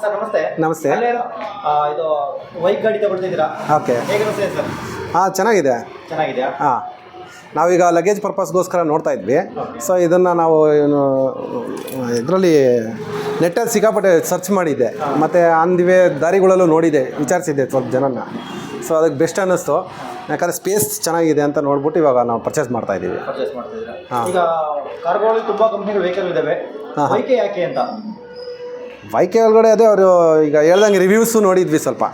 Sir ನಮಸ್ತೆ. ನಮಸ್ತೆ. ಇದು ಬೈಕ್ ಗಾಡಿ ತಗೊಳ್ತಿದ್ದೀರಾ? ಓಕೆ. ಹೇಗಿರುತ್ತೆ ಸರ್? ಚೆನ್ನಾಗಿದೆ. ಚೆನ್ನಾಗಿದೆಯಾ? ನಾವೀಗ ಲಗೇಜ್ ಪರ್ಪಸ್ಗೋಸ್ಕರ ನೋಡ್ತಾ ಇದ್ವಿ. ಸೊ ಇದನ್ನು ನಾವು ಇದರಲ್ಲಿ ನೆಟ್ಟಲ್ಲಿ ಸಿಕ್ಕಾಪಟ್ಟೆ ಸರ್ಚ್ ಮಾಡಿದ್ದೆ, ಮತ್ತು ಆನ್ ದಿ ವೇ ದಾರಿಗಳಲ್ಲೂ ನೋಡಿದೆ, ವಿಚಾರಿಸಿದ್ದೆ ಸ್ವಲ್ಪ ಜನನ. ಸೊ ಅದಕ್ಕೆ ಬೆಸ್ಟ್ ಅನ್ನಿಸ್ತು, ಯಾಕಂದರೆ ಸ್ಪೇಸ್ ಚೆನ್ನಾಗಿದೆ ಅಂತ ನೋಡ್ಬಿಟ್ಟು ಇವಾಗ ನಾವು ಪರ್ಚೇಸ್ ಮಾಡ್ತಾ ಇದ್ದೀವಿ. ಈಗ ಕಾರ್ಗಳಲ್ಲಿ ತುಂಬ ಕಂಪ್ನಿಗಳು ವೆಹಿಕಲ್ ಇದ್ದಾವೆ, ಬೈಕ್ ಯಾಕೆ ಅಂತ? ಬೈಕ್ ಒಳಗಡೆ ಅದೇ ಅವರು ಈಗ ಹೇಳ್ದಂಗೆ ರಿವ್ಯೂಸು ನೋಡಿದ್ವಿ ಸ್ವಲ್ಪ.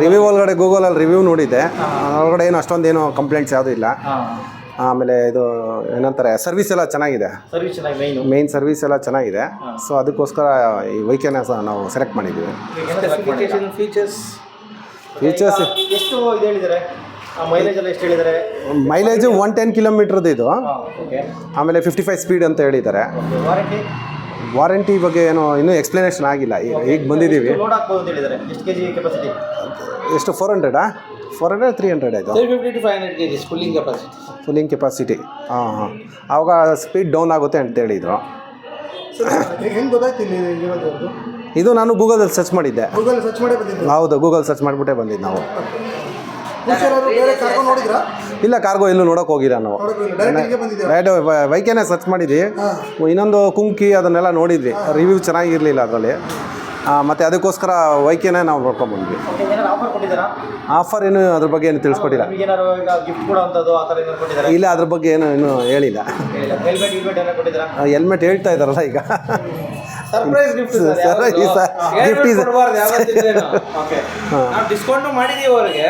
ರಿವ್ಯೂ ಒಳಗಡೆ ಗೂಗಲಲ್ಲಿ ರಿವ್ಯೂ ನೋಡಿದ್ದೆ. ಒಳಗಡೆ ಏನು ಅಷ್ಟೊಂದೇನು ಕಂಪ್ಲೇಂಟ್ಸ್ ಯಾವುದೂ ಇಲ್ಲ. ಆಮೇಲೆ ಇದು ಏನಂತಾರೆ, ಸರ್ವಿಸ್ ಎಲ್ಲ ಚೆನ್ನಾಗಿದೆ. ಮೇಯ್ನ್ ಸರ್ವಿಸ್ ಎಲ್ಲ ಚೆನ್ನಾಗಿದೆ. ಸೊ ಅದಕ್ಕೋಸ್ಕರ ಈ ಬೈಕನ್ನ ನಾವು ಸೆಲೆಕ್ಟ್ ಮಾಡಿದ್ದೀವಿ. ಫೀಚರ್ಸ್ ಎಷ್ಟು ಇದು ಹೇಳಿದ್ದಾರೆ? ಮೈಲೇಜ್ ಎಲ್ಲ ಎಷ್ಟು ಹೇಳಿದ್ದಾರೆ? ಮೈಲೇಜು 110 ಕಿಲೋಮೀಟ್ರದ್ದು ಇದು. ಆಮೇಲೆ 55 ಸ್ಪೀಡ್ ಅಂತ ಹೇಳಿದ್ದಾರೆ. ವಾರಂಟಿ ಬಗ್ಗೆ ಏನೋ ಇನ್ನೂ ಎಕ್ಸ್ಪ್ಲನೇಷನ್ ಆಗಿಲ್ಲ, ಈಗ ಬಂದಿದ್ದೀವಿ. ಎಷ್ಟು 400 300 ಆಯಿತು. 350 to 500 kg ಫುಲ್ಲಿಂಗ್ ಕೆಪಾಸಿಟಿ. ಆವಾಗ ಸ್ಪೀಡ್ ಡೌನ್ ಆಗುತ್ತೆ ಅಂತ ಹೇಳಿದರು. ಹೆಂಗೆ ಗೊತ್ತಾಯ್ತು ಇದು ನಾನು ಗೂಗಲಲ್ಲಿ ಸರ್ಚ್ ಮಾಡಿದ್ದೆ. ಹೌದು, ಗೂಗಲ್ ಸರ್ಚ್ ಮಾಡಿಬಿಟ್ಟೆ ಬಂದಿದ್ದು ನಾವು. ಇಲ್ಲ, ಕಾರ್ಗೋ ಎಲ್ಲೂ ನೋಡೋಕೆ ಹೋಗಿಲ್ಲ ನಾವು. ಡೈರೆಕ್ಟ್ ಬೈಕೇನೆ ಸರ್ಚ್ ಮಾಡಿದ್ವಿ. ಇನ್ನೊಂದು ಕುಂಕಿ ಅದನ್ನೆಲ್ಲ ನೋಡಿದ್ವಿ, ರಿವ್ಯೂ ಚೆನ್ನಾಗಿರಲಿಲ್ಲ ಅದರಲ್ಲಿ. ಮತ್ತು ಅದಕ್ಕೋಸ್ಕರ ಬೈಕೇನೆ ನಾವು ನೋಡ್ಕೊಂಡ್ಬಂದ್ವಿ. ಆಫರ್ ಏನು ಅದ್ರ ಬಗ್ಗೆ ಏನು ತಿಳಿಸ್ಕೊಟ್ಟಿಲ್ಲ. ಇಲ್ಲ, ಅದ್ರ ಬಗ್ಗೆ ಏನು ಇನ್ನೂ ಹೇಳಿಲ್ಲ. ಹೆಲ್ಮೆಟ್ ಹೇಳ್ತಾ ಇದ್ದಾರಲ್ಲ ಈಗ. ಡಿಸ್ಕೌಂಟ್ ಮಾಡಿದೀವಿ ಅವ್ರಿಗೆ.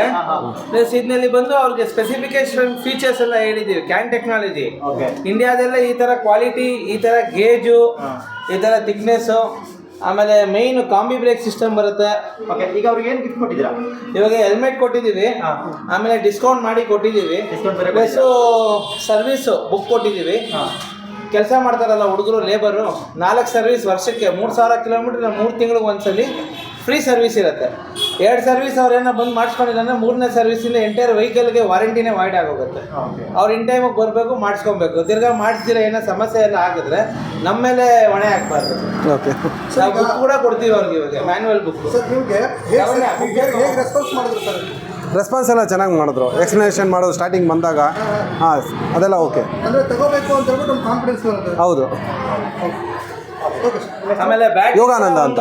ಪ್ಲಸ್ ಇದರಲ್ಲಿ ಬಂದು ಅವ್ರಿಗೆ ಸ್ಪೆಸಿಫಿಕೇಶನ್ ಫೀಚರ್ಸ್ ಎಲ್ಲ ಹೇಳಿದೀವಿ. ಕ್ಯಾನ್ ಟೆಕ್ನಾಲಜಿ ಇಂಡಿಯಾದೆಲ್ಲ ಈ ತರ ಕ್ವಾಲಿಟಿ, ಈ ತರ ಗೇಜು, ಈ ತರ ಥಿಕ್ನೆಸ್, ಆಮೇಲೆ ಮೇನ್ ಕಾಂಬಿ ಬ್ರೇಕ್ ಸಿಸ್ಟಮ್ ಬರುತ್ತೆ. ಈಗ ಅವ್ರಿಗೆ ಏನು ಗಿಫ್ಟ್ ಕೊಟ್ಟಿದ್ದೀರಾ? ಇವಾಗ ಹೆಲ್ಮೆಟ್ ಕೊಟ್ಟಿದ್ದೀವಿ, ಆಮೇಲೆ ಡಿಸ್ಕೌಂಟ್ ಮಾಡಿ ಕೊಟ್ಟಿದ್ದೀವಿ, ಪ್ಲಸ್ ಸರ್ವಿಸ್ ಬುಕ್ ಕೊಟ್ಟಿದ್ದೀವಿ. ಕೆಲಸ ಮಾಡ್ತಾರಲ್ಲ ಹುಡುಗರು, ಲೇಬರು, 4 ಸರ್ವಿಸ್ ವರ್ಷಕ್ಕೆ 3000 ಕಿಲೋಮೀಟರ್ 3 ತಿಂಗಳಿಗೆ ಒಂದ್ಸಲಿ ಫ್ರೀ ಸರ್ವಿಸ್ ಇರುತ್ತೆ. 2 ಸರ್ವಿಸ್ ಅವ್ರೇನೋ ಬಂದು ಮಾಡಿಸ್ಕೊಂಡಿಲ್ಲ ಅಂದರೆ 3ನೇ ಸರ್ವಿಸಿಂದ ಎಂಟೈರ್ ವೆಹಿಕಲ್ಗೆ ವಾರಂಟಿನೇ ವಾಯ್ಡ್ ಆಗೋಗುತ್ತೆ. ಅವ್ರು ಇನ್ ಟೈಮಿಗೆ ಬರಬೇಕು, ಮಾಡಿಸ್ಕೊಬೇಕು. ತಿರ್ಗಾ ಮಾಡಿಸ್ದಿರ ಏನೋ ಸಮಸ್ಯೆ ಎಲ್ಲ ಆಗಿದ್ರೆ ನಮ್ಮ ಮೇಲೆ ಹೊಣೆ ಹಾಕ್ಬಾರ್ದು. ನಾವು ಬುಕ್ ಕೂಡ ಕೊಡ್ತೀವಿ ಅವ್ರಿಗೆ, ಇವಾಗ ಮ್ಯಾನ್ಯುವಲ್ ಬುಕ್. ರೆಸ್ಪಾನ್ಸ್ ಎಲ್ಲ ಚೆನ್ನಾಗಿ ಮಾಡಿದ್ರು. ಎಕ್ಸ್ಪ್ಲನೇಷನ್ ಮಾಡೋದು ಸ್ಟಾರ್ಟಿಂಗ್ ಬಂದಾಗ ಅದೆಲ್ಲ ಓಕೆ. ಹೌದು. ಆಮೇಲೆ ಯೋಗಾನಂದ ಅಂತ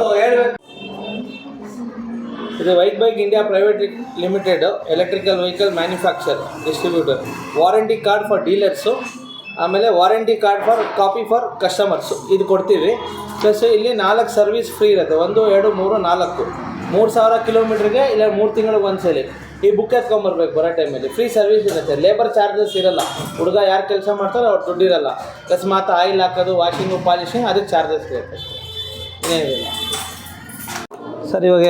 ಇದು white bike India private limited electrical vehicle manufacture distributor. Warranty card for dealers, ಆಮೇಲೆ warranty card for copy for customers ಇದು ಕೊಡ್ತೀವಿ. ಪ್ಲಸ್ ಇಲ್ಲಿ 4 ಸರ್ವಿಸ್ ಫ್ರೀ ಇರುತ್ತೆ. 1, 2, 3, 4 3000 ಕಿಲೋಮೀಟ್ರಿಗೆ ಇಲ್ಲ 3 ತಿಂಗಳಿಗೆ ಒಂದ್ಸಲಿ ಈ ಬುಕ್ ಎತ್ಕೊಂಬರ್ಬೇಕು. ಬರೋ ಟೈಮಲ್ಲಿ ಫ್ರೀ ಸರ್ವಿಸ್ ಇರುತ್ತೆ. ಲೇಬರ್ ಚಾರ್ಜಸ್ ಇರಲ್ಲ. ಹುಡುಗ ಯಾರು ಕೆಲಸ ಮಾಡ್ತಾರೋ ಅವ್ರು ದುಡ್ಡಿರಲ್ಲ. ಅಕಸ್ಮಾತ್ ಆಯಿಲ್ ಹಾಕೋದು, ವಾಷಿಂಗು, ಪಾಲಿಶಿಂಗ್ ಅದಕ್ಕೆ ಚಾರ್ಜಸ್ ಇರುತ್ತೆ. ಇನ್ನೇನಿಲ್ಲ ಸರ್. ಇವಾಗ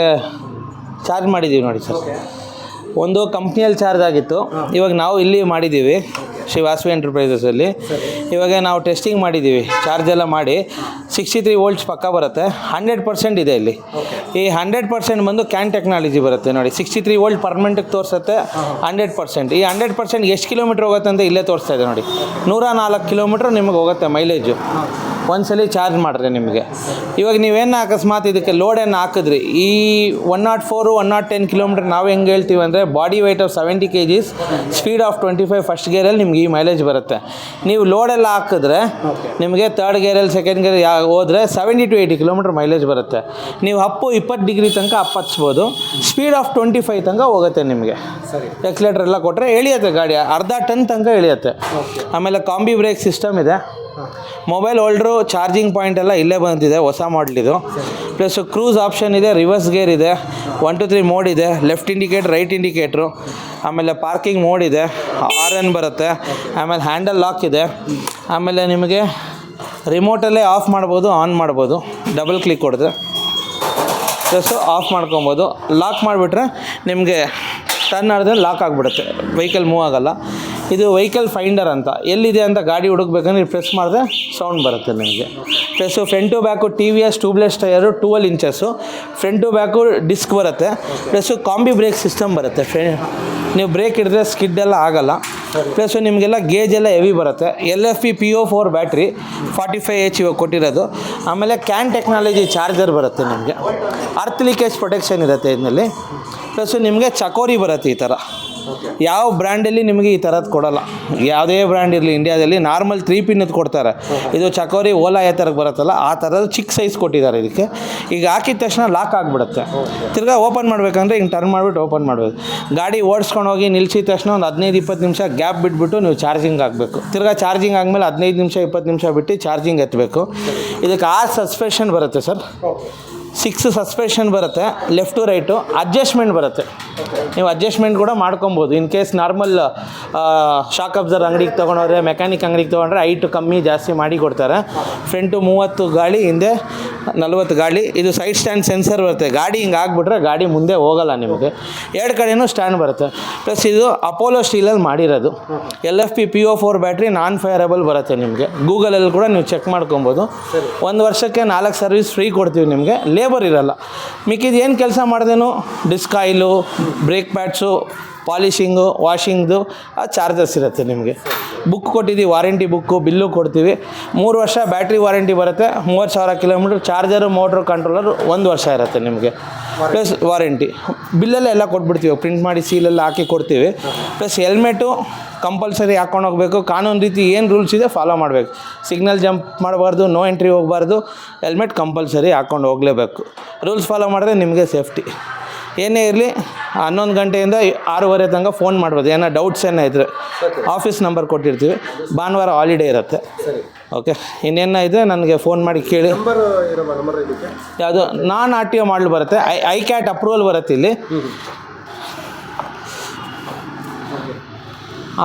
ಚಾರ್ಜ್ ಮಾಡಿದ್ದೀವಿ ನೋಡಿ ಸರ್. ಒಂದು ಕಂಪ್ನಿಯಲ್ಲಿ ಚಾರ್ಜ್ ಆಗಿತ್ತು, ಇವಾಗ ನಾವು ಇಲ್ಲಿ ಮಾಡಿದ್ದೀವಿ ಶ್ರೀ ವಾಸವಿ ಎಂಟರ್ಪ್ರೈಸಸಲ್ಲಿ. ಇವಾಗ ನಾವು ಟೆಸ್ಟಿಂಗ್ ಮಾಡಿದ್ದೀವಿ, ಚಾರ್ಜ್ ಎಲ್ಲ ಮಾಡಿ 63 ವೋಲ್ಟ್ಸ್ ಪಕ್ಕ ಬರುತ್ತೆ. 100% ಇದೆ ಇಲ್ಲಿ. ಈ 100% ಬಂದು ಕ್ಯಾನ್ ಟೆಕ್ನಾಲಜಿ ಬರುತ್ತೆ ನೋಡಿ. 63 ವೋಲ್ಟ್ ಪರ್ಮನೆಂಟಿಗೆ ತೋರಿಸುತ್ತೆ. 100% ಈ 100% ಎಷ್ಟು ಕಿಲೋಮೀಟ್ರ್ ಹೋಗುತ್ತೆ ಅಂತ ಇಲ್ಲೇ ತೋರಿಸ್ತಾ ಇದೆ ನೋಡಿ. 104 ಕಿಲೋಮೀಟ್ರ್ ನಿಮಗೆ ಹೋಗುತ್ತೆ ಮೈಲೇಜು ಒಂದ್ಸಲಿ ಚಾರ್ಜ್ ಮಾಡಿದ್ರೆ ನಿಮಗೆ. ಇವಾಗ ನೀವೇನು ಅಕಸ್ಮಾತ್ ಇದಕ್ಕೆ ಲೋಡನ್ನು ಹಾಕಿದ್ರಿ, ಈ 104, 110 ಕಿಲೋಮೀಟ್ರ್ ನಾವು ಹೆಂಗೆ ಹೇಳ್ತೀವಿ ಅಂದರೆ body weight of 70 kgs, speed of 25 first ಗೇರಲ್ಲಿ ನಿಮ್ಗೆ ಈ ಮೈಲೇಜ್ ಬರುತ್ತೆ. ನೀವು ಲೋಡೆಲ್ಲ ಹಾಕಿದ್ರೆ ನಿಮಗೆ 3rd ಗೇರಲ್ಲಿ 2nd ಗೇರ್ ಹೋದರೆ 70 to 80 ಕಿಲೋಮೀಟ್ರ್ ಮೈಲೇಜ್ ಬರುತ್ತೆ. ನೀವು ಅಪ್ಪು 20 ಡಿಗ್ರಿ ತನಕ ಅಪ್ ಹಚ್ಬೋದು. ಸ್ಪೀಡ್ ಆಫ್ 25 ತನಕ ಹೋಗುತ್ತೆ ನಿಮಗೆ. ಎಕ್ಸ್ಲೇಟರ್ ಎಲ್ಲ ಕೊಟ್ಟರೆ ಎಳಿಯುತ್ತೆ ಗಾಡಿ, ಅರ್ಧ ಟನ್ ತನಕ ಎಳಿಯುತ್ತೆ. ಆಮೇಲೆ ಕಾಂಬಿ ಬ್ರೇಕ್ ಸಿಸ್ಟಮ್ ಇದೆ. ಮೊಬೈಲ್ ಹೋಲ್ಡ್ರು, ಚಾರ್ಜಿಂಗ್ ಪಾಯಿಂಟ್ ಎಲ್ಲ ಇಲ್ಲೇ ಬಂದಿದೆ, ಹೊಸ ಮಾಡಲಿದು. ಪ್ಲಸ್ ಕ್ರೂಸ್ ಆಪ್ಷನ್ ಇದೆ, ರಿವರ್ಸ್ ಗೇರ್ ಇದೆ, 1 to 3 ಮೋಡ್ ಇದೆ, ಲೆಫ್ಟ್ ಇಂಡಿಕೇಟ್ರ್, ರೈಟ್ ಇಂಡಿಕೇಟ್ರು, ಆಮೇಲೆ ಪಾರ್ಕಿಂಗ್ ಮೋಡ್ ಇದೆ, RN ಬರುತ್ತೆ, ಆಮೇಲೆ ಹ್ಯಾಂಡಲ್ ಲಾಕ್ ಇದೆ. ಆಮೇಲೆ ನಿಮಗೆ ರಿಮೋಟಲ್ಲೇ ಆಫ್ ಮಾಡ್ಬೋದು, ಆನ್ ಮಾಡ್ಬೋದು. ಡಬಲ್ ಕ್ಲಿಕ್ ಹೊಡೆದ್ರೆ ಪ್ಲಸ್ಸು ಆಫ್ ಮಾಡ್ಕೊಬೋದು. ಲಾಕ್ ಮಾಡಿಬಿಟ್ರೆ ನಿಮಗೆ ಟರ್ನ್ ಮಾಡಿದ್ರೆ ಲಾಕ್ ಆಗಿಬಿಡುತ್ತೆ, ವೆಹಿಕಲ್ ಮೂವ್ ಆಗೋಲ್ಲ. ಇದು ವೆಹಿಕಲ್ ಫೈಂಡರ್ ಅಂತ, ಎಲ್ಲಿದೆ ಅಂತ ಗಾಡಿ ಹುಡುಕ್ಬೇಕಂದ್ರೆ ಪ್ರೆಸ್ ಮಾಡಿದ್ರೆ ಸೌಂಡ್ ಬರುತ್ತೆ ನಿಮಗೆ. Plus front to back TVS tubeless tyre 12 inches, front to back disc ಬರುತ್ತೆ. ಪ್ಲಸ್ಸು ಕಾಂಬಿ ಬ್ರೇಕ್ ಸಿಸ್ಟಮ್ ಬರುತ್ತೆ. ನೀವು ಬ್ರೇಕ್ ಹಿಡಿದ್ರೆ ಸ್ಕಿಡ್ ಎಲ್ಲ ಆಗೋಲ್ಲ. ಪ್ಲಸ್ ನಿಮಗೆಲ್ಲ ಗೇಜ್ ಎಲ್ಲ ಹೆವಿ ಬರುತ್ತೆ. LFP PO4 ಬ್ಯಾಟ್ರಿ 45H ಇವಾಗ ಕೊಟ್ಟಿರೋದು. ಆಮೇಲೆ ಕ್ಯಾನ್ ಟೆಕ್ನಾಲಜಿ ಚಾರ್ಜರ್ ಬರುತ್ತೆ ನಿಮಗೆ. ಅರ್ತ್ ಲೀಕೇಜ್ ಪ್ರೊಟೆಕ್ಷನ್ ಇರುತ್ತೆ ಇದರಲ್ಲಿ. ಪ್ಲಸ್ ನಿಮಗೆ ಚಕೋರಿ ಬರುತ್ತೆ ಈ ಥರ. ಯಾವ ಬ್ರ್ಯಾಂಡಲ್ಲಿ ನಿಮಗೆ ಈ ಥರದ್ದು ಕೊಡೋಲ್ಲ. ಯಾವುದೇ ಬ್ರ್ಯಾಂಡ್ ಇರಲಿ ಇಂಡಿಯಾದಲ್ಲಿ ನಾರ್ಮಲ್ 3 ಪಿನ್ನದ್ದು ಕೊಡ್ತಾರೆ. ಇದು ಚಕೋರಿ ಓಲಾ ಯಾವ ಥರಕ್ಕೆ ಬರುತ್ತಲ್ಲ ಆ ಥರದ್ದು ಚಿಕ್ಕ ಸೈಜ್ ಕೊಟ್ಟಿದ್ದಾರೆ ಇದಕ್ಕೆ. ಈಗ ಹಾಕಿದ ತಕ್ಷಣ ಲಾಕ್ ಆಗಿಬಿಡುತ್ತೆ. ತಿರ್ಗಾ ಓಪನ್ ಮಾಡಬೇಕಂದ್ರೆ ಹಿಂಗೆ ಟರ್ನ್ ಮಾಡಿಬಿಟ್ಟು ಓಪನ್ ಮಾಡಬೇಕು. ಗಾಡಿ ಓಡಿಸ್ಕೊಂಡು ಹೋಗಿ ನಿಲ್ಸಿದ ತಕ್ಷಣ ಒಂದು 15-20 ನಿಮಿಷ ಗ್ಯಾಪ್ ಬಿಟ್ಬಿಟ್ಟು ನೀವು ಚಾರ್ಜಿಂಗ್ ಆಗಬೇಕು. ತಿರ್ಗಾ ಚಾರ್ಜಿಂಗ್ ಆದಮೇಲೆ 15 ನಿಮಿಷ 20 ನಿಮಿಷ ಬಿಟ್ಟು ಚಾರ್ಜಿಂಗ್ ಎತ್ತಬೇಕು. ಇದಕ್ಕೆ 6 ಸಸ್ಪೆನ್ಷನ್ ಬರುತ್ತೆ ಸರ್. 6 ಸಸ್ಪೆನ್ಷನ್ ಬರುತ್ತೆ. ಲೆಫ್ಟ್ ಟು ರೈಟು ಅಡ್ಜಸ್ಟ್ಮೆಂಟ್ ಬರುತ್ತೆ. ನೀವು ಅಡ್ಜಸ್ಟ್ಮೆಂಟ್ ಕೂಡ ಮಾಡ್ಕೊಬೋದು. In case normal shock absorber ಅಂಗಡಿಗೆ ತೊಗೊಂಡ್ರೆ, ಮೆಕ್ಯಾನಿಕ್ ಅಂಗಡಿಗೆ ತೊಗೊಂಡ್ರೆ ಹೈಟು ಕಮ್ಮಿ ಜಾಸ್ತಿ ಮಾಡಿ ಕೊಡ್ತಾರೆ. ಫ್ರಂಟು 30 ಗಾಳಿ, ಹಿಂದೆ 40 ಗಾಳಿ. ಇದು ಸೈಡ್ ಸ್ಟ್ಯಾಂಡ್ ಸೆನ್ಸರ್ ಬರುತ್ತೆ. ಗಾಡಿ ಹಿಂಗೆ ಆಗಿಬಿಟ್ರೆ ಗಾಡಿ ಮುಂದೆ ಹೋಗೋಲ್ಲ ನಿಮಗೆ. 2 ಕಡೆಯೂ ಸ್ಟ್ಯಾಂಡ್ ಬರುತ್ತೆ. ಪ್ಲಸ್ ಇದು ಅಪೋಲೋ ಸ್ಟೀಲಲ್ಲಿ ಮಾಡಿರೋದು. LFP PO4 ಬ್ಯಾಟ್ರಿ ನಾನ್ ಫೈರಬಲ್ ಬರುತ್ತೆ ನಿಮಗೆ. ಗೂಗಲಲ್ಲಿ ಕೂಡ ನೀವು ಚೆಕ್ ಮಾಡ್ಕೊಬೋದು. 1 ವರ್ಷಕ್ಕೆ 4 ಸರ್ವಿಸ್ ಫ್ರೀ ಕೊಡ್ತೀವಿ ನಿಮಗೆ. ಲೇಬರ್ ಇರಲ್ಲ. ಮಿಕ್ಕಿದ್ದು ಏನು ಕೆಲಸ ಮಾಡಿದೇನು ಡಿಸ್ಕ್ ಆಯಿಲು, ಬ್ರೇಕ್ ಪ್ಯಾಡ್ಸು, ಪಾಲಿಷಿಂಗು, ವಾಷಿಂಗ್ದು ಆ ಚಾರ್ಜಸ್ ಇರುತ್ತೆ ನಿಮಗೆ. ಬುಕ್ ಕೊಟ್ಟಿದ್ದೀವಿ, ವಾರಂಟಿ ಬುಕ್ಕು, ಬಿಲ್ಲು ಕೊಡ್ತೀವಿ. 3 ವರ್ಷ ಬ್ಯಾಟ್ರಿ ವಾರಂಟಿ ಬರುತ್ತೆ. 30,000 ಕಿಲೋಮೀಟ್ರ್. ಚಾರ್ಜರು, ಮೋಟ್ರು, ಕಂಟ್ರೋಲರು 1 ವರ್ಷ ಇರುತ್ತೆ ನಿಮಗೆ. ಪ್ಲಸ್ ವಾರಂಟಿ ಬಿಲ್ಲಲ್ಲೇ ಎಲ್ಲ ಕೊಟ್ಬಿಡ್ತೀವಿ. ಪ್ರಿಂಟ್ ಮಾಡಿ ಸೀಲೆಲ್ಲ ಹಾಕಿ ಕೊಡ್ತೀವಿ. ಪ್ಲಸ್ ಹೆಲ್ಮೆಟು ಕಂಪಲ್ಸರಿ ಹಾಕ್ಕೊಂಡು ಹೋಗಬೇಕು. ಕಾನೂನು ರೀತಿ ಏನು ರೂಲ್ಸ್ ಇದೆ ಫಾಲೋ ಮಾಡಬೇಕು. ಸಿಗ್ನಲ್ ಜಂಪ್ ಮಾಡಬಾರ್ದು, ನೋ ಎಂಟ್ರಿ ಹೋಗಬಾರ್ದು. ಹೆಲ್ಮೆಟ್ ಕಂಪಲ್ಸರಿ ಹಾಕ್ಕೊಂಡು ಹೋಗಲೇಬೇಕು. ರೂಲ್ಸ್ ಫಾಲೋ ಮಾಡಿದ್ರೆ ನಿಮಗೆ ಸೇಫ್ಟಿ. ಏನೇ ಇರಲಿ 11 ಗಂಟೆಯಿಂದ 6:30 ತನಕ ಫೋನ್ ಮಾಡ್ಬೋದು. ಏನೋ ಡೌಟ್ಸ್ ಏನೋ ಇದ್ದರೆ. ಆಫೀಸ್ ನಂಬರ್ ಕೊಟ್ಟಿರ್ತೀವಿ. ಭಾನುವಾರ ಹಾಲಿಡೇ ಇರುತ್ತೆ. ಓಕೆ, ಇನ್ನೇನ ಇದೆ ನನಗೆ ಫೋನ್ ಮಾಡಿ ಕೇಳಿ. ಯಾವುದು ನಾನ್ RTO ಮಾಡಲು ಬರುತ್ತೆ. ಐಕ್ಯಾಟ್ ಅಪ್ರೂವಲ್ ಬರುತ್ತೆ ಇಲ್ಲಿ.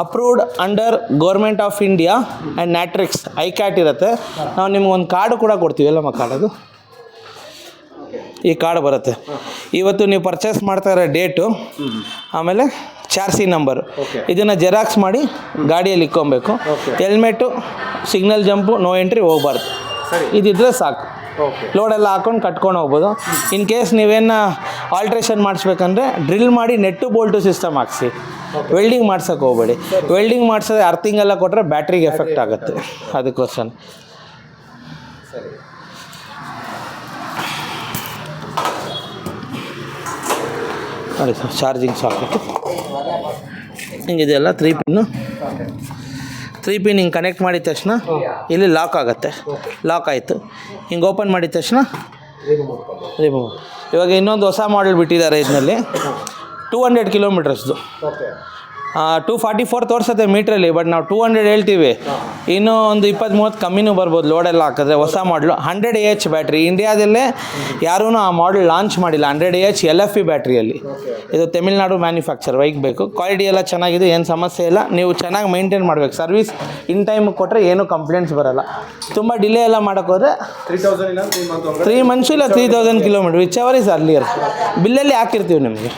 Approved under government of India and NATRAX ICAT ಇರುತ್ತೆ. ನಾವು ನಿಮ್ಗೆ ಒಂದು ಕಾರ್ಡು ಕೂಡ ಕೊಡ್ತೀವಿ. ಎಲ್ಲಮ್ಮ ಕಾರ್ಡದು ಈ ಕಾರ್ಡ್ ಬರುತ್ತೆ. ಇವತ್ತು ನೀವು ಪರ್ಚೇಸ್ ಮಾಡ್ತಾ ಇರೋ ಡೇಟು, ಆಮೇಲೆ ಚಾರ್ಸಿ ನಂಬರು, ಇದನ್ನು ಜೆರಾಕ್ಸ್ ಮಾಡಿ ಗಾಡಿಯಲ್ಲಿ ಇಕ್ಕೊಬೇಕು. Helmet, signal jump, no entry ಹೋಗಬಾರ್ದು. ಇದಿದ್ರೆ ಸಾಕು. ಲೋಡೆಲ್ಲ ಹಾಕ್ಕೊಂಡು ಕಟ್ಕೊಂಡು ಹೋಗ್ಬೋದು. ಇನ್ ಕೇಸ್ ನೀವೇನು ಆಲ್ಟ್ರೇಷನ್ ಮಾಡಿಸ್ಬೇಕಂದ್ರೆ ಡ್ರಿಲ್ ಮಾಡಿ ನೆಟ್ಟು ಬೋಲ್ಟು ಸಿಸ್ಟಮ್ ಹಾಕ್ಸಿ. ವೆಲ್ಡಿಂಗ್ ಮಾಡ್ಸೋಕೆ ಹೋಗಬೇಡಿ. ವೆಲ್ಡಿಂಗ್ ಮಾಡಿಸೋದು ಅರ್ಥಿಂಗ್ ಎಲ್ಲ ಕೊಟ್ಟರೆ ಬ್ಯಾಟ್ರಿಗೆ ಎಫೆಕ್ಟ್ ಆಗುತ್ತೆ. ಅದಕ್ಕೋಸ್ಕರ ನೋಡಿ ಸರ್, ಚಾರ್ಜಿಂಗ್ ಸಾಕೆಟು ಹಿಂಗಿದೆಯಲ್ಲ. 3 ಪಿನ್ನು. 3 ಪಿನ್ ಹಿಂಗೆ ಕನೆಕ್ಟ್ ಮಾಡಿದ ತಕ್ಷಣ ಇಲ್ಲಿ ಲಾಕ್ ಆಗುತ್ತೆ. ಲಾಕ್ ಆಯಿತು. ಹಿಂಗೆ ಓಪನ್ ಮಾಡಿದ ತಕ್ಷಣ ರಿಮೂವ್. ಇವಾಗ ಇನ್ನೊಂದು ಹೊಸ ಮಾಡೆಲ್ ಬಿಟ್ಟಿದ್ದಾರೆ ಇದರಲ್ಲಿ. 200 ಕಿಲೋಮೀಟರ್ಸ್ದು. 244 ತೋರಿಸುತ್ತೆ ಮೀಟ್ರಲ್ಲಿ. ಬಟ್ ನಾವು 200 ಹೇಳ್ತೀವಿ. ಇನ್ನೂ ಒಂದು 20-30 ಕಮ್ಮಿನೂ ಬರ್ಬೋದು ಲೋಡೆಲ್ಲ ಹಾಕಿದ್ರೆ. ಹೊಸ ಮಾಡಲು 100 AH ಬ್ಯಾಟ್ರಿ. ಇಂಡಿಯಾದಲ್ಲೇ ಯಾರೂ ಆ ಮಾಡಲ್ ಲಾಂಚ್ ಮಾಡಿಲ್ಲ. 100 AH LFP ಬ್ಯಾಟ್ರಿಯಲ್ಲಿ. ಇದು ತಮಿಳ್ನಾಡು ಮ್ಯಾನುಫ್ಯಾಕ್ಚರ್. ಬೈಕ್ ಬೇಕು. ಕ್ವಾಲಿಟಿ ಎಲ್ಲ ಚೆನ್ನಾಗಿದೆ, ಏನು ಸಮಸ್ಯೆ ಇಲ್ಲ. ನೀವು ಚೆನ್ನಾಗಿ ಮೈಂಟೈನ್ ಮಾಡಬೇಕು. ಸರ್ವಿಸ್ ಇನ್ ಟೈಮ್ ಕೊಟ್ಟರೆ ಏನೂ ಕಂಪ್ಲೇಂಟ್ಸ್ ಬರೋಲ್ಲ. ತುಂಬ ಡಿಲೇ ಎಲ್ಲ ಮಾಡೋಕ್ಕೋದ್ರೆ 3 ಮಂತ್ಸ್ ಇಲ್ಲ 3000 kilometre whichever is earlier. ಬಿಲ್ಲಲ್ಲಿ ಹಾಕಿರ್ತೀವಿ ನಿಮಗೆ.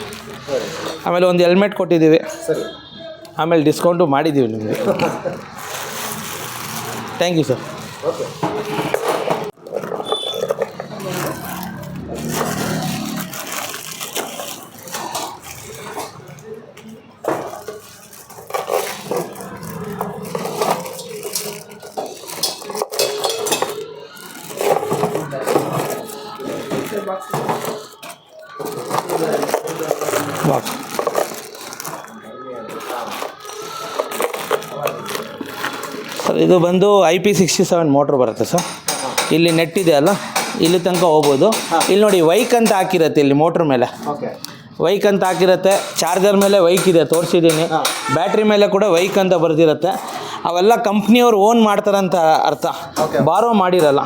ಆಮೇಲೆ ಒಂದು ಹೆಲ್ಮೆಟ್ ಕೊಟ್ಟಿದ್ದೀವಿ. ಆಮೇಲೆ ಡಿಸ್ಕೌಂಟು ಮಾಡಿದ್ದೀವಿ ನಿಮಗೆ. Thank you sir. Box sir, ಇದು ಬಂದು IP67 ಮೋಟ್ರ್ ಬರುತ್ತೆ ಸರ್. ಇಲ್ಲಿ ನೆಟ್ ಇದೆ ಅಲ್ಲ, ಇಲ್ಲಿ ತನಕ ಹೋಗ್ಬೋದು. ಇಲ್ಲಿ ನೋಡಿ ವೈಕ್ ಅಂತ ಹಾಕಿರುತ್ತೆ. ಇಲ್ಲಿ ಮೋಟ್ರ್ ಮೇಲೆ ವೈಕ್ ಅಂತ ಹಾಕಿರುತ್ತೆ. ಚಾರ್ಜರ್ ಮೇಲೆ ವೈಕ್ ಇದೆ, ತೋರಿಸಿದ್ದೀನಿ. ಬ್ಯಾಟ್ರಿ ಮೇಲೆ ಕೂಡ ವೈಕ್ ಅಂತ ಬರ್ದಿರುತ್ತೆ. ಅವೆಲ್ಲ ಕಂಪ್ನಿಯವ್ರು ಓನ್ ಮಾಡ್ತಾರಂತ ಅರ್ಥ, ಬಾರೋ ಮಾಡಿರಲ್ಲ.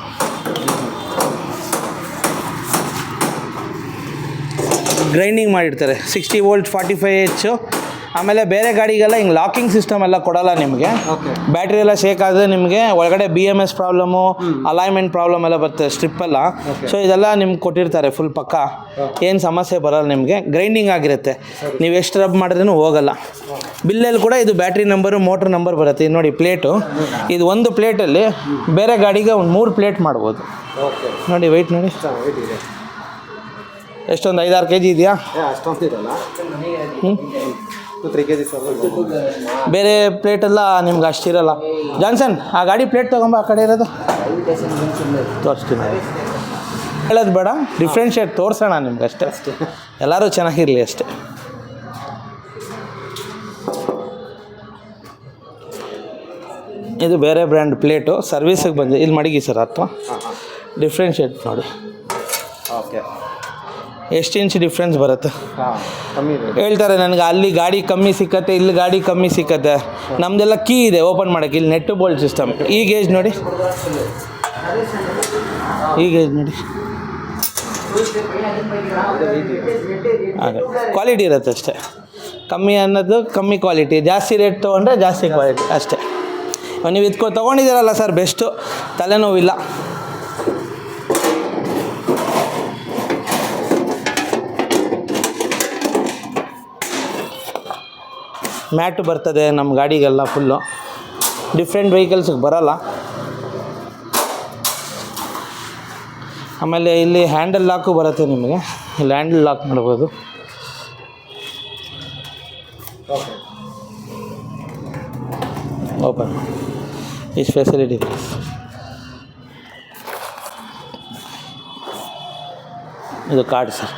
ಗ್ರೈಂಡಿಂಗ್ ಮಾಡಿರ್ತಾರೆ. 60 ವೋಲ್ಟ್ 45H. ಆಮೇಲೆ ಬೇರೆ ಗಾಡಿಗೆಲ್ಲ ಹಿಂಗೆ ಲಾಕಿಂಗ್ ಸಿಸ್ಟಮ್ ಎಲ್ಲ ಕೊಡೋಲ್ಲ ನಿಮಗೆ. ಬ್ಯಾಟ್ರಿ ಎಲ್ಲ ಶೇಕ್ ಆದರೆ ನಿಮಗೆ ಒಳಗಡೆ BMS ಪ್ರಾಬ್ಲಮ್ಮು, ಅಲೈನ್ಮೆಂಟ್ ಪ್ರಾಬ್ಲಮ್ ಎಲ್ಲ ಬರ್ತದೆ ಸ್ಟ್ರಿಪ್ಪೆಲ್ಲ. ಸೊ ಇದೆಲ್ಲ ನಿಮ್ಗೆ ಕೊಟ್ಟಿರ್ತಾರೆ ಫುಲ್ ಪಕ್ಕ. ಏನು ಸಮಸ್ಯೆ ಬರೋಲ್ಲ ನಿಮಗೆ. ಗ್ರೈಂಡಿಂಗ್ ಆಗಿರುತ್ತೆ. ನೀವು ಎಷ್ಟು ರಬ್ ಮಾಡಿದ್ರೂ ಹೋಗಲ್ಲ. ಬಿಲ್ಲಲ್ಲಿ ಕೂಡ ಇದು ಬ್ಯಾಟ್ರಿ ನಂಬರು, ಮೋಟ್ರ್ ನಂಬರ್ ಬರುತ್ತೆ. ಇದು ನೋಡಿ ಪ್ಲೇಟು. ಇದು ಒಂದು ಪ್ಲೇಟಲ್ಲಿ ಬೇರೆ ಗಾಡಿಗೆ ಒಂದು 3 ಪ್ಲೇಟ್ ಮಾಡ್ಬೋದು. ನೋಡಿ ವೆಯ್ಟ್ ನೋಡಿ ಎಷ್ಟೊಂದು 5-6 kg ಇದೆಯಾ? 3 kg ಸರ್. ಬೇರೆ ಪ್ಲೇಟೆಲ್ಲ ನಿಮ್ಗೆ ಅಷ್ಟಿರಲ್ಲ. ಜಾನ್ಸನ್ ಆ ಗಾಡಿ ಪ್ಲೇಟ್ ತೊಗೊಂಬ, ಆ ಕಡೆ ಇರೋದು ತೋರಿಸ್ತೀನಿ. ಹೇಳೋದು ಬೇಡ, ಡಿಫ್ರೆನ್ಷಿಯೇಟ್ ತೋರಿಸೋಣ ನಿಮ್ಗೆ ಅಷ್ಟೇ. ಎಲ್ಲರೂ ಚೆನ್ನಾಗಿರಲಿ ಅಷ್ಟೇ. ಇದು ಬೇರೆ ಬ್ರ್ಯಾಂಡ್ ಪ್ಲೇಟು, ಸರ್ವಿಸಿಗೆ ಬಂದಿದೆ. ಇಲ್ಲಿ ಮಡಗಿ ಸರ್ ಅಥವಾ ಡಿಫ್ರೆನ್ಷಿಯೇಟ್ ನೋಡಿ ಓಕೆ. ಎಷ್ಟು ಇಂಚ್ ಡಿಫ್ರೆನ್ಸ್ ಬರುತ್ತೆ. ಹಾಂ, ಕಮ್ಮಿ ಇದೆ. ಹೇಳ್ತಾರೆ ನನಗೆ ಅಲ್ಲಿ ಗಾಡಿ ಕಮ್ಮಿ ಸಿಕ್ಕತ್ತೆ, ಇಲ್ಲಿ ಗಾಡಿ ಕಮ್ಮಿ ಸಿಕ್ಕತ್ತೆ. ನಮ್ಮದೆಲ್ಲ ಕೀ ಇದೆ ಓಪನ್ ಮಾಡೋಕ್ಕೆ. ಇಲ್ಲಿ ನೆಟ್ಟು ಬೋಲ್ಟ್ ಸಿಸ್ಟಮ್. ಈ ಗೇಜ್ ನೋಡಿ, ಈ ಗೇಜ್ ನೋಡಿ, ಹಾಗೆ ಕ್ವಾಲಿಟಿ ಇರುತ್ತೆ ಅಷ್ಟೇ. ಕಮ್ಮಿ ಅನ್ನೋದು ಕಮ್ಮಿ ಕ್ವಾಲಿಟಿ, ಜಾಸ್ತಿ ರೇಟ್ ತೊಗೊಂಡ್ರೆ ಜಾಸ್ತಿ ಕ್ವಾಲಿಟಿ ಅಷ್ಟೇ. ನೀವು ಇದು ತೊಗೊಂಡಿದ್ದೀರಲ್ಲ ಸರ್, ಬೆಸ್ಟು, ತಲೆನೋವಿಲ್ಲ. ಮ್ಯಾಟು ಬರ್ತದೆ ನಮ್ಮ ಗಾಡಿಗೆಲ್ಲ ಫುಲ್ಲು. ಡಿಫ್ರೆಂಟ್ ವೆಹಿಕಲ್ಸಿಗೆ ಬರೋಲ್ಲ. ಆಮೇಲೆ ಇಲ್ಲಿ ಹ್ಯಾಂಡಲ್ ಲಾಕು ಬರುತ್ತೆ ನಿಮಗೆ. ಇಲ್ಲಿ ಹ್ಯಾಂಡಲ್ ಲಾಕ್ ಮಾಡ್ಬೋದು. ಓಪನ್ ಇಷ್ಟು ಫೆಸಿಲಿಟಿ ಇದೆ. ಇದು ಕಾರ್ಡ್ ಸರ್.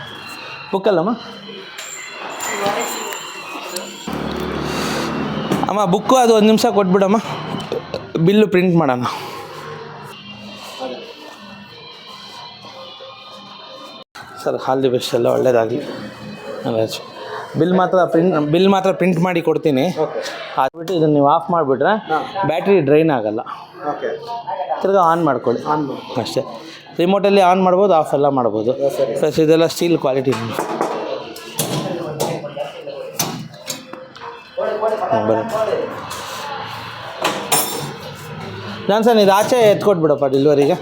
ಬುಕ್ಕಲ್ಲಮ್ಮ ಅಮ್ಮ, ಬುಕ್ಕು ಅದು 1 ನಿಮಿಷ ಕೊಟ್ಬಿಡಮ್ಮ, ಬಿಲ್ಲು ಪ್ರಿಂಟ್ ಮಾಡೋಣ. ಸರ್ ಆಲ್ ದಿ ಬೆಸ್ಟ್, ಎಲ್ಲ ಒಳ್ಳೇದಾಗಲಿ. ಬಿಲ್ ಮಾತ್ರ ಪ್ರಿಂಟ್ ಮಾಡಿ ಕೊಡ್ತೀನಿ. ಹಾಕ್ಬಿಟ್ಟು ಇದನ್ನು ನೀವು ಆಫ್ ಮಾಡಿಬಿಟ್ರೆ ಬ್ಯಾಟ್ರಿ ಡ್ರೈನ್ ಆಗೋಲ್ಲ. ಓಕೆ. ತಿರ್ಗಾ ಆನ್ ಮಾಡ್ಕೊಳ್ಳಿ ಅಷ್ಟೇ. ರಿಮೋಟಲ್ಲಿ ಆನ್ ಮಾಡ್ಬೋದು, ಆಫ್ ಎಲ್ಲ ಮಾಡ್ಬೋದು. ಪ್ಲಸ್ ಇದೆಲ್ಲ ಸ್ಟೀಲ್ ಕ್ವಾಲಿಟಿ. ಜಾನ್ಸನ್ ಇದು ಆಚೆ ಎತ್ಕೊಟ್ಬಿಡಪ್ಪ ಡೆಲಿವರಿಗೆ.